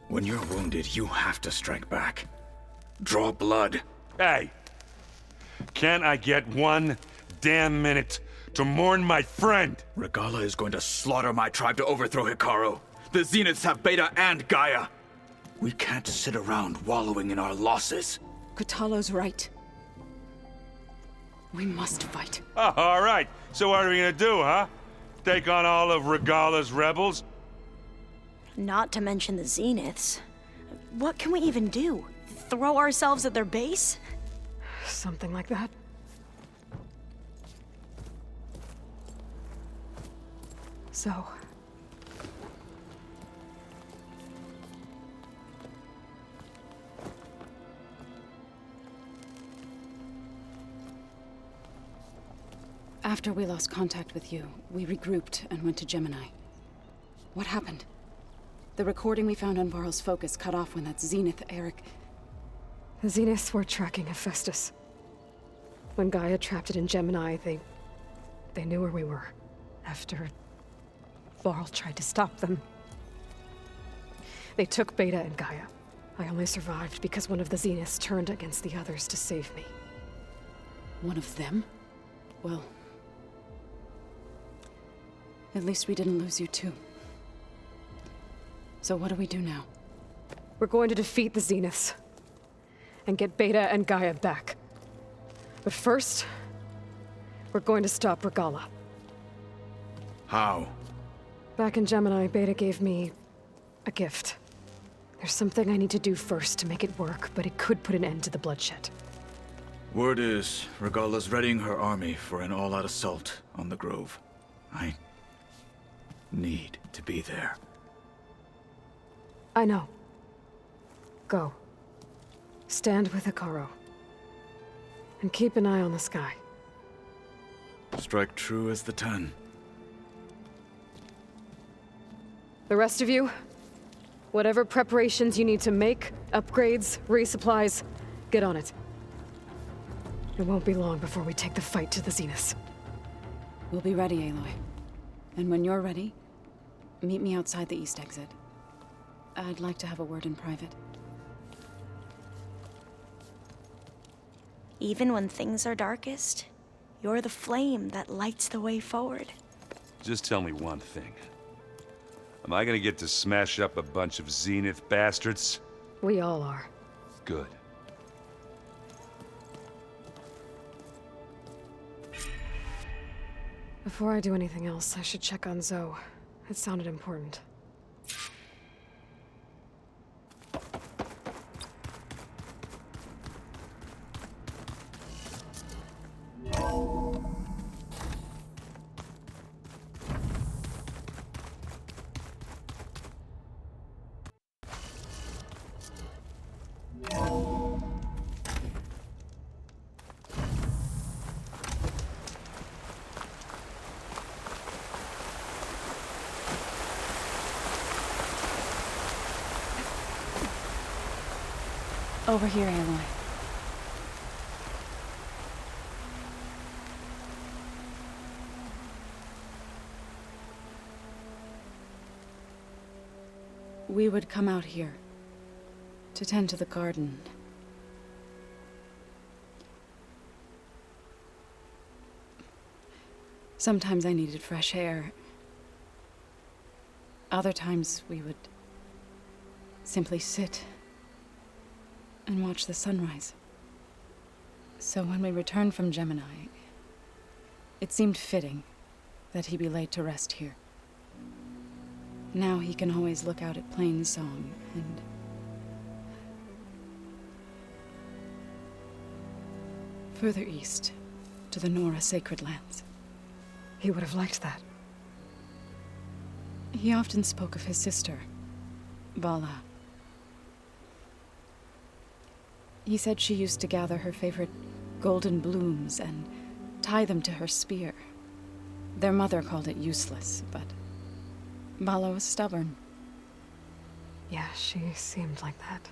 When you're wounded, you have to strike back. Draw blood. Hey! Can't I get 1 damn minute to mourn my friend? Regalla is going to slaughter my tribe to overthrow Hekarro. The Zeniths have Beta and GAIA. We can't sit around wallowing in our losses. Kotallo's right. We must fight. Oh, all right. So what are we gonna do, huh? Take on all of Regalla's rebels? Not to mention the Zeniths. What can we even do? Throw ourselves at their base? Something like that. So... After we lost contact with you, we regrouped and went to Gemini. What happened? The recording we found on Varl's focus cut off when that Zenith, Eric... The Zeniths were tracking Hephaestus. When GAIA trapped it in Gemini, they knew where we were. After Varl tried to stop them. They took Beta and GAIA. I only survived because one of the Zeniths turned against the others to save me. One of them? Well... at least we didn't lose you too. So what do we do now? We're going to defeat the Zeniths. And get Beta and GAIA back. But first... we're going to stop Regalla. How? Back in Gemini, Beta gave me... a gift. There's something I need to do first to make it work, but it could put an end to the bloodshed. Word is, Regalla's readying her army for an all-out assault on the Grove. I need to be there. I know. Go. Stand with Hekarro. And keep an eye on the sky. Strike true as the 10. The rest of you, whatever preparations you need to make, upgrades, resupplies, get on it. It won't be long before we take the fight to the Zeniths. We'll be ready, Aloy. And when you're ready, meet me outside the east exit. I'd like to have a word in private. Even when things are darkest, you're the flame that lights the way forward. Just tell me one thing. Am I gonna get to smash up a bunch of Zenith bastards? We all are. Good. Before I do anything else, I should check on Zoe. It sounded important. Over here, Aloy. We would come out here to tend to the garden. Sometimes I needed fresh air. Other times we would simply sit and watch the sunrise. So when we returned from Gemini, it seemed fitting that he be laid to rest here. Now he can always look out at Plainsong and... further east, to the Nora sacred lands. He would have liked that. He often spoke of his sister, Vala. He said she used to gather her favorite golden blooms and tie them to her spear. Their mother called it useless, but Vala was stubborn. Yeah, she seemed like that.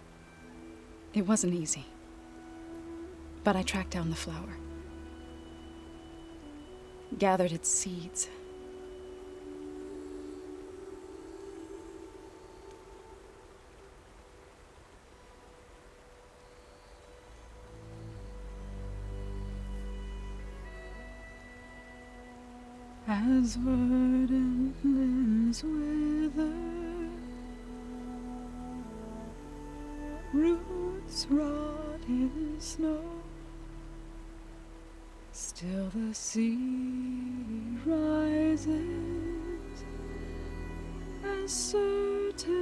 It wasn't easy. But I tracked down the flower. Gathered its seeds. as verdant limbs wither, roots rot in snow, still the sea rises, as certain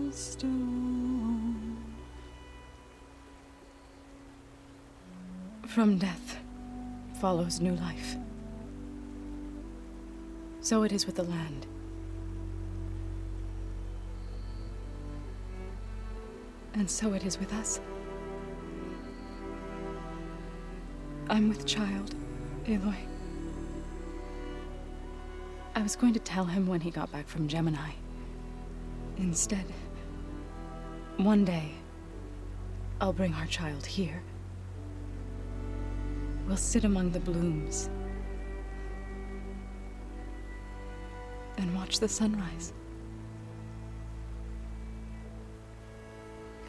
as stone. From death follows new life. So it is with the land. And so it is with us. I'm with child, Aloy. I was going to tell him when he got back from Gemini. Instead, one day, I'll bring our child here. We'll sit among the blooms and watch the sunrise.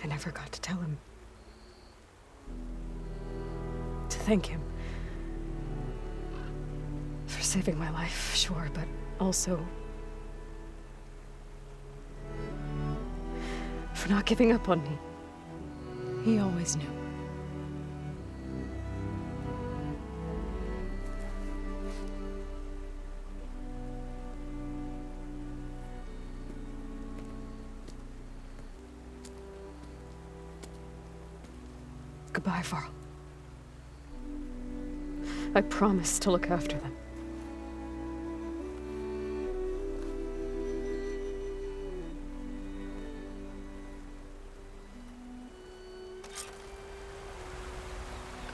I never got to tell him. To thank him. For saving my life, sure, but also for not giving up on me. He always knew. Goodbye, Varl. I promise to look after them.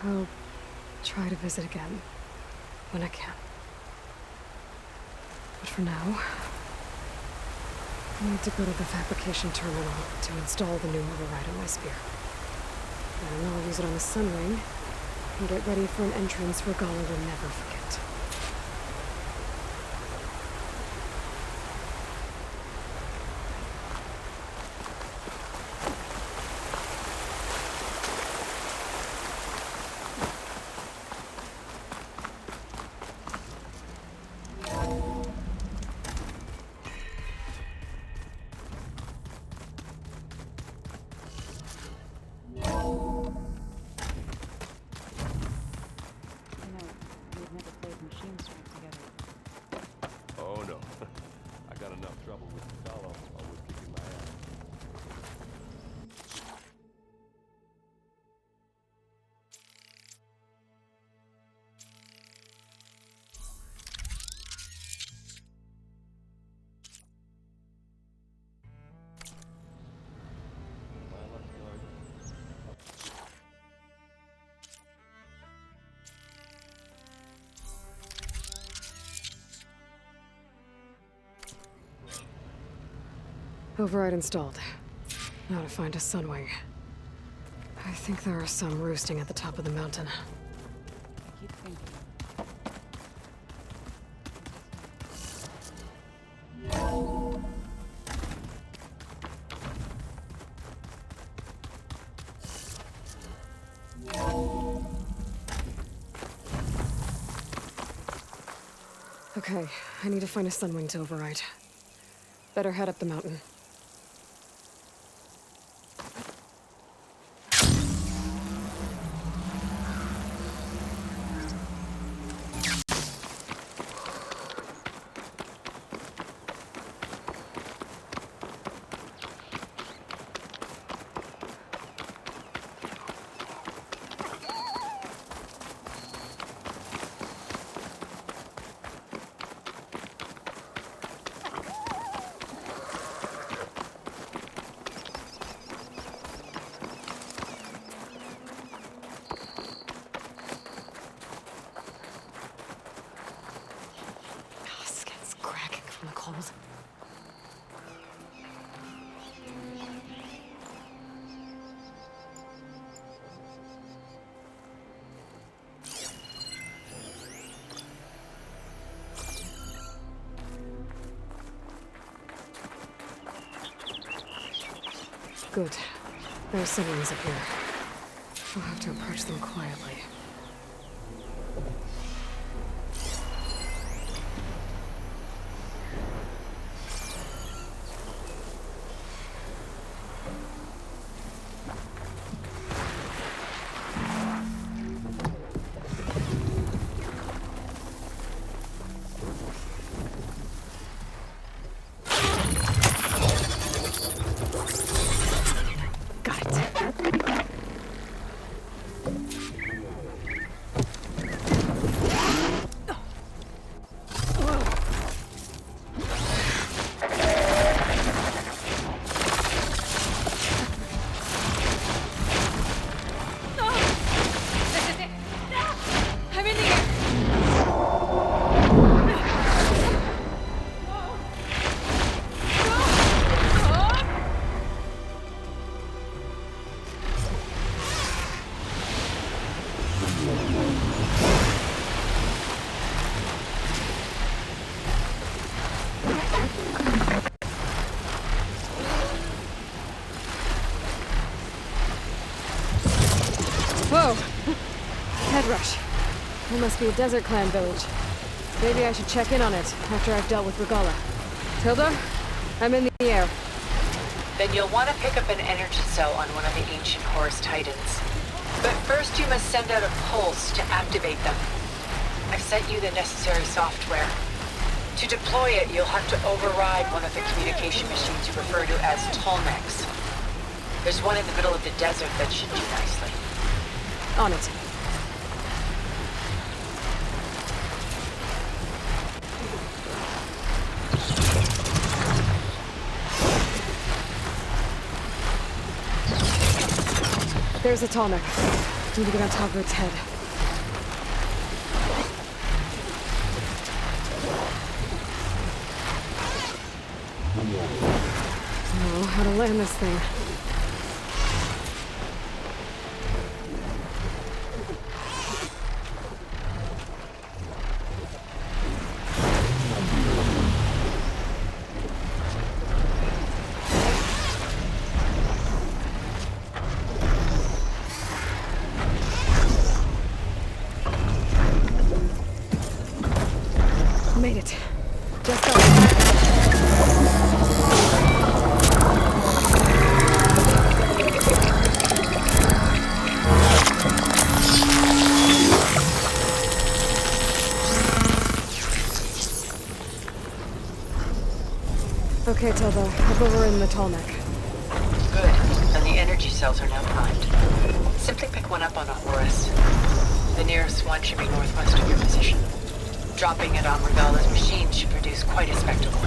I'll try to visit again when I can. But for now, I need to go to the fabrication terminal to install the new override on my spear. And I'll use it on the sun ring and get ready for an entrance Regalla will never forget. Oh no. I got enough trouble with Kotallo, always kicking my ass. Override installed. Now to find a sunwing. I think there are some roosting at the top of the mountain. I keep thinking. Okay, I need to find a sunwing to override. Better head up the mountain. Good. There are Sylens up here. We'll have to approach them quietly. Must be a Desert Clan village. Maybe I should check in on it after I've dealt with Regalla. Tilda? I'm in the air. Then you'll want to pick up an energy cell on one of the ancient Horus Titans. But first you must send out a pulse to activate them. I've sent you the necessary software. To deploy it, you'll have to override one of the communication machines you refer to as Tolmecs. There's one in the middle of the desert that should do nicely. On it. There's a Tolmec. Need to get on top of its head. Oh, how to land this thing. Made it. Just got it. Okay, Tilda. I've overridden the Tolmec. Good. And the energy cells are now primed. Simply pick one up on a Horus. The nearest one should be northwest of your position. Dropping it on Regalla's machine should produce quite a spectacle.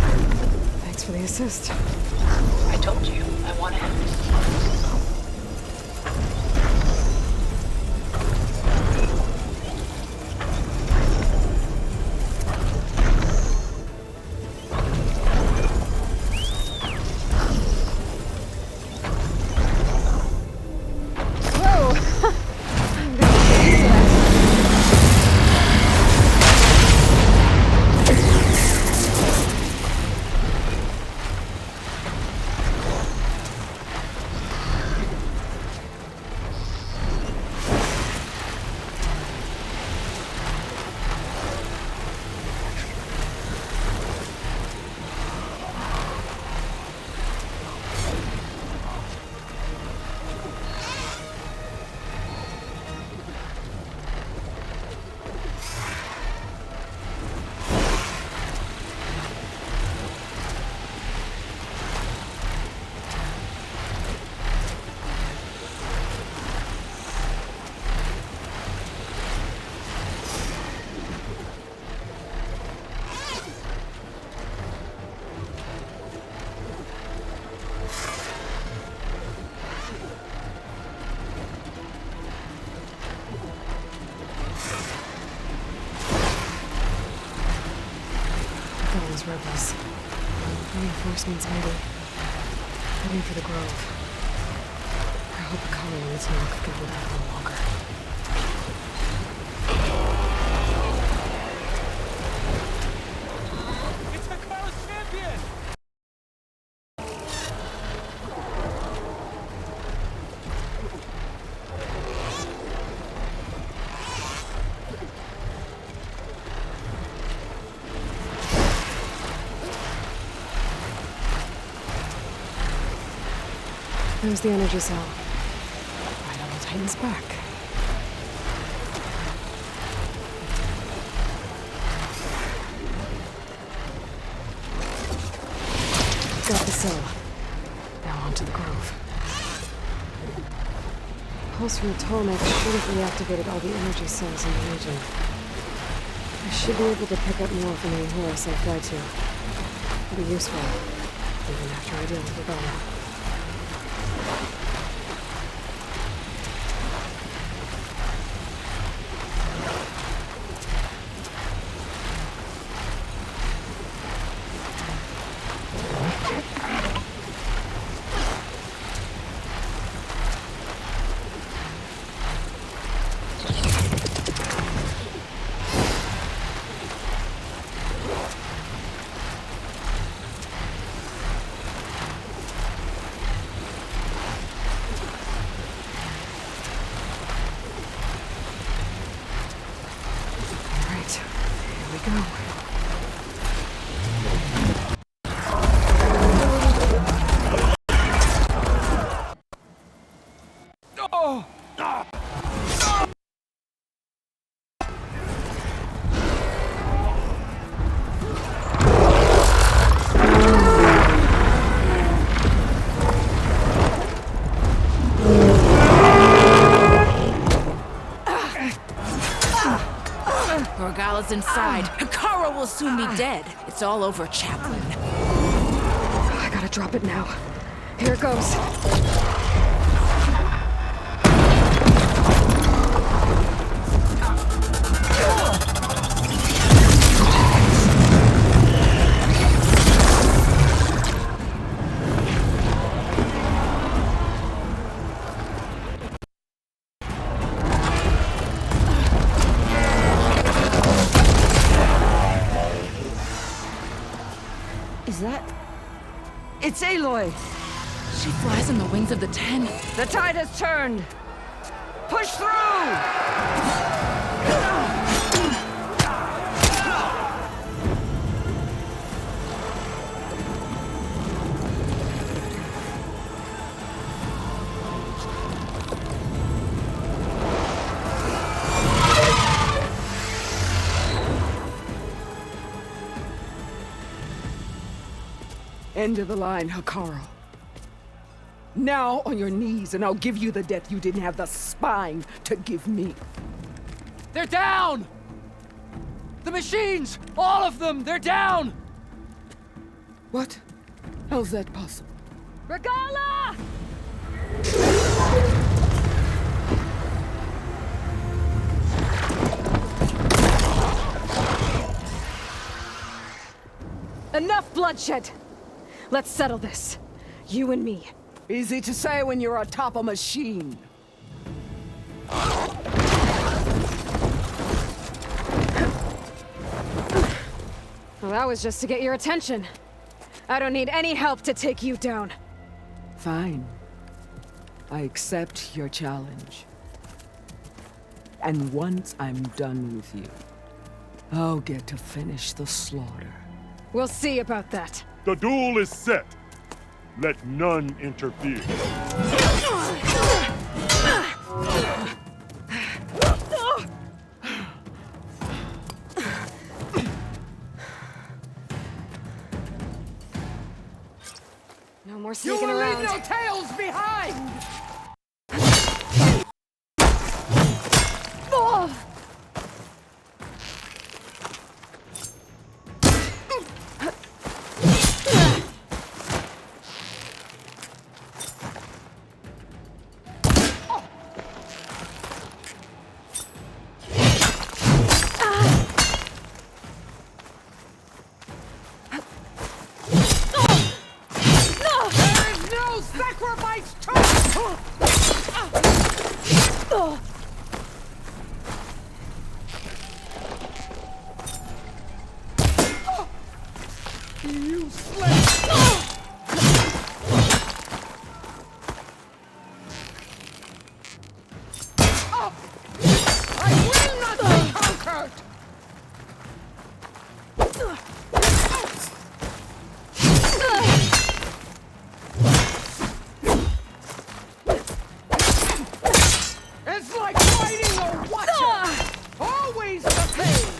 Thanks for the assist. I told you, I want to help. Those rebels. Reinforcements, maybe. Heading for the grove. I hope Hekarro and his men could go without a little longer. It's Hekarro's champion! There's the energy cell. Right on the Titan's back. Got the cell. Now onto the grove. Pulse from the Tolmec should have reactivated all the energy cells in the region. I should be able to pick up more from the Horus I fly to. It'll be useful, even after I deal with Regalla. we go. Regalla's inside. Hekarro will soon be dead. It's all over, Chaplain. I gotta drop it now. Here it goes. Is that... It's Aloy! She flies on the wings of the Ten. The tide has turned! Push through! End of the line, Hekarro. Now on your knees, and I'll give you the death you didn't have the spine to give me. They're down! The machines! All of them! They're down! What? How's that possible? Regalla! Enough bloodshed! Let's settle this. You and me. Easy to say when you're atop a machine. Well, that was just to get your attention. I don't need any help to take you down. Fine. I accept your challenge. And once I'm done with you, I'll get to finish the slaughter. We'll see about that. The duel is set. Let none interfere. No more You sneaking will around. leave no tails behind! You slave! I will not be conquered! It's like fighting a watcher! Always the same!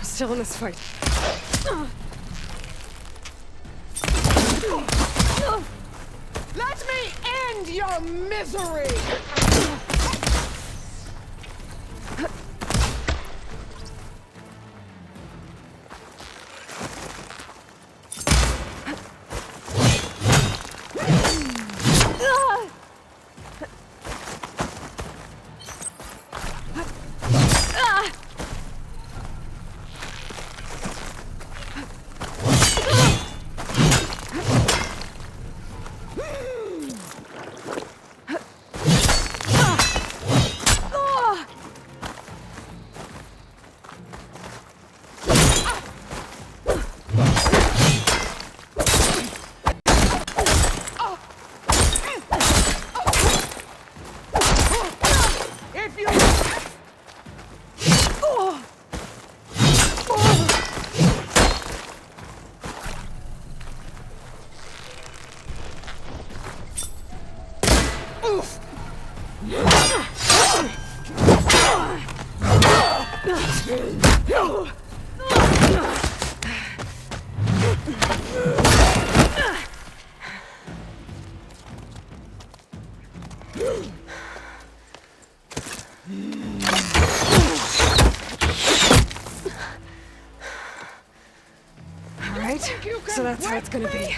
Still in this fight. Let me end your misery! All right, so that's how it's gonna be.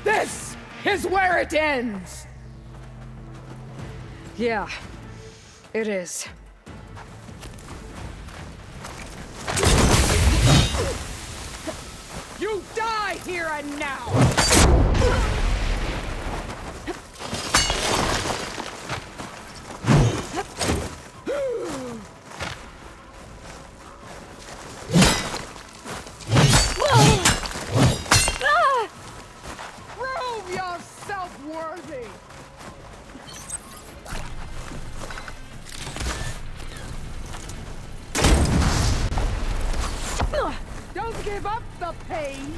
This is where it ends! Yeah, it is. You die here and now! Prove yourself worthy! Don't give up the pain!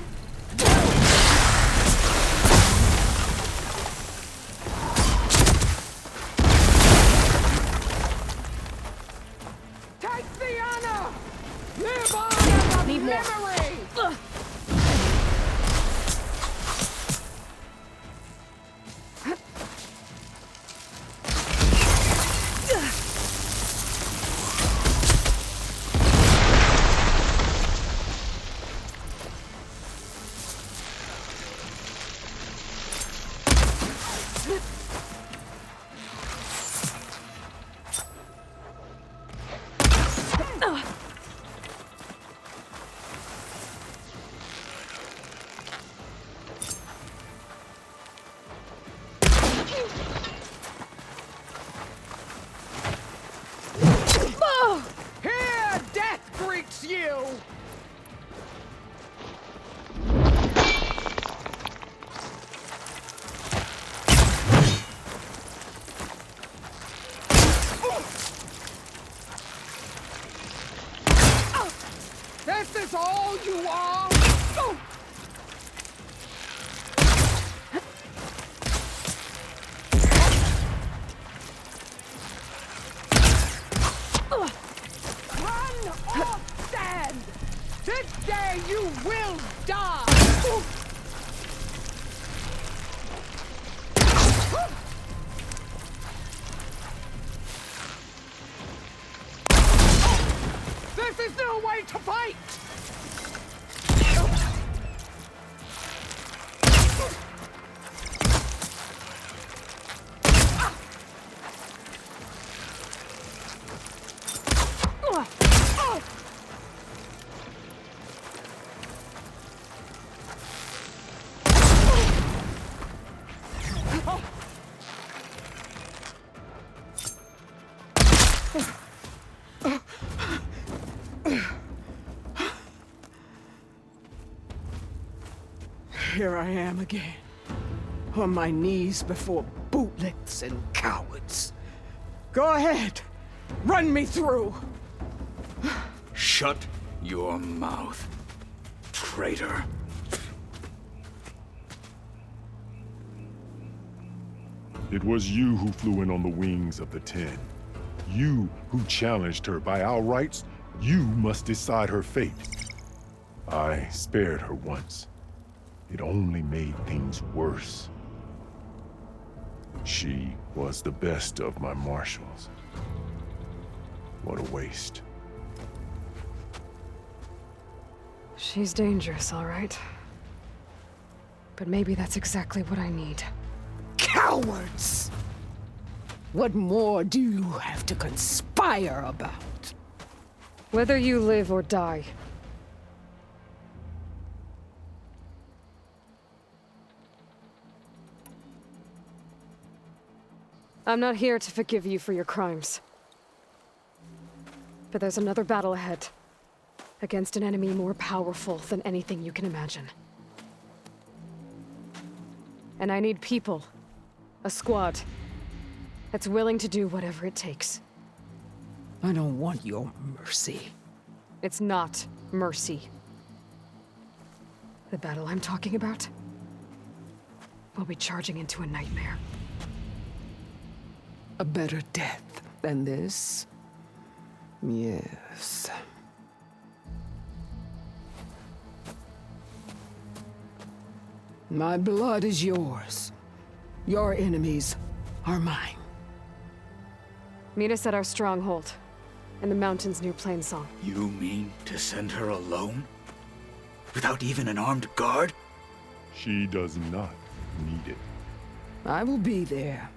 Take the honor! Live on as a memory! Here, death greets you! This is all you are? Run or stand! Today you will die! This is no way to fight! Here I am again, on my knees before bootlets and cowards. Go ahead, run me through. Shut your mouth, traitor. It was you who flew in on the wings of the Ten. You who challenged her. By our rights, you must decide her fate. I spared her once. It only made things worse. She was the best of my marshals. What a waste. She's dangerous, all right. But maybe that's exactly what I need. Cowards! What more do you have to conspire about? Whether you live or die. I'm not here to forgive you for your crimes. But there's another battle ahead. Against an enemy more powerful than anything you can imagine. And I need people. A squad. That's willing to do whatever it takes. I don't want your mercy. It's not mercy. The battle I'm talking about will be charging into a nightmare. A better death than this? Yes. My blood is yours. Your enemies are mine. Meet us at our stronghold, in the mountains near Plainsong. You mean to send her alone? Without even an armed guard? She does not need it. I will be there.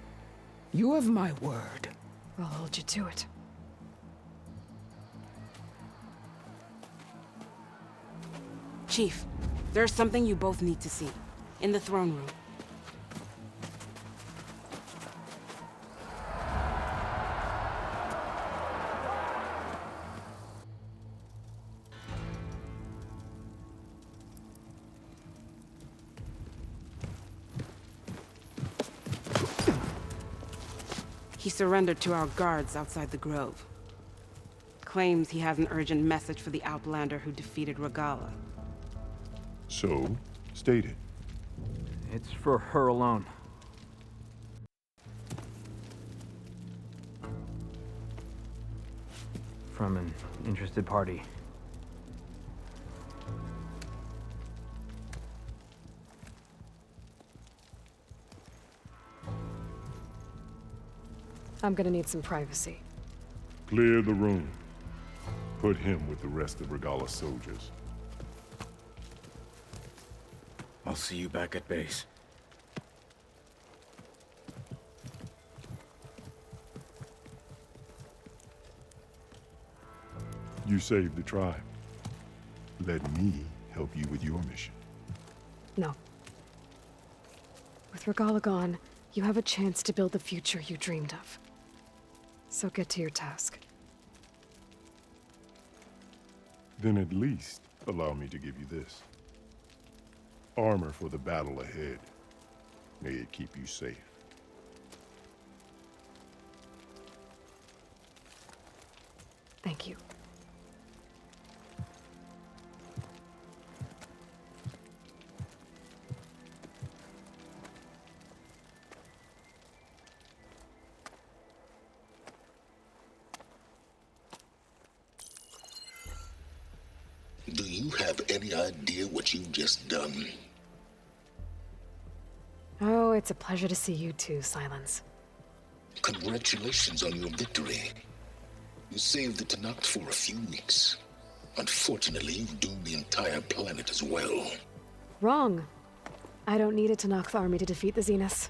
You have my word. I'll hold you to it. Chief, there's something you both need to see. In the throne room. He surrendered to our guards outside the grove. Claims he has an urgent message for the Outlander who defeated Regalla. So, state it. It's for her alone. From an interested party. I'm gonna need some privacy. Clear the room. Put him with the rest of Regalla's soldiers. I'll see you back at base. You saved the tribe. Let me help you with your mission. No. With Regalla gone, you have a chance to build the future you dreamed of. So get to your task. Then at least allow me to give you this. Armor for the battle ahead. May it keep you safe. Thank you. Do you have any idea what you've just done? Oh, it's a pleasure to see you too, Sylens. Congratulations on your victory. You saved the Talanah for a few weeks. Unfortunately, you doomed the entire planet as well. Wrong. I don't need a Talanah army to defeat the Zeniths.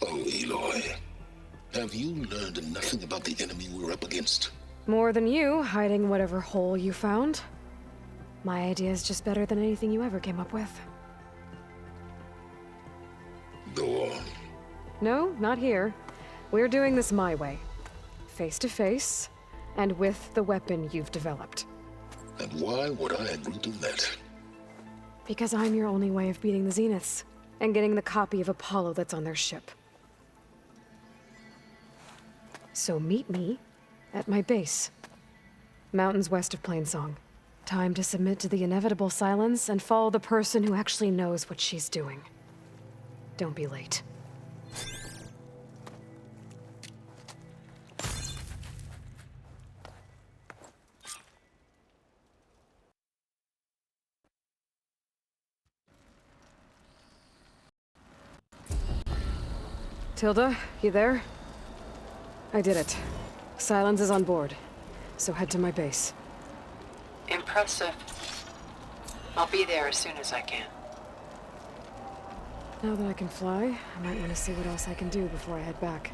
Oh, Aloy. Have you learned nothing about the enemy we're up against? More than you, hiding whatever hole you found. My idea is just better than anything you ever came up with. Go on. No, not here. We're doing this my way. Face to face, and with the weapon you've developed. And why would I agree to that? Because I'm your only way of beating the Zeniths, and getting the copy of Apollo that's on their ship. So meet me at my base. Mountains west of Plainsong. Time to submit to the inevitable Sylens and follow the person who actually knows what she's doing. Don't be late. Tilda, you there? I did it. Sylens is on board, so head to my base. Impressive. I'll be there as soon as I can. Now that I can fly, I might want to see what else I can do before I head back.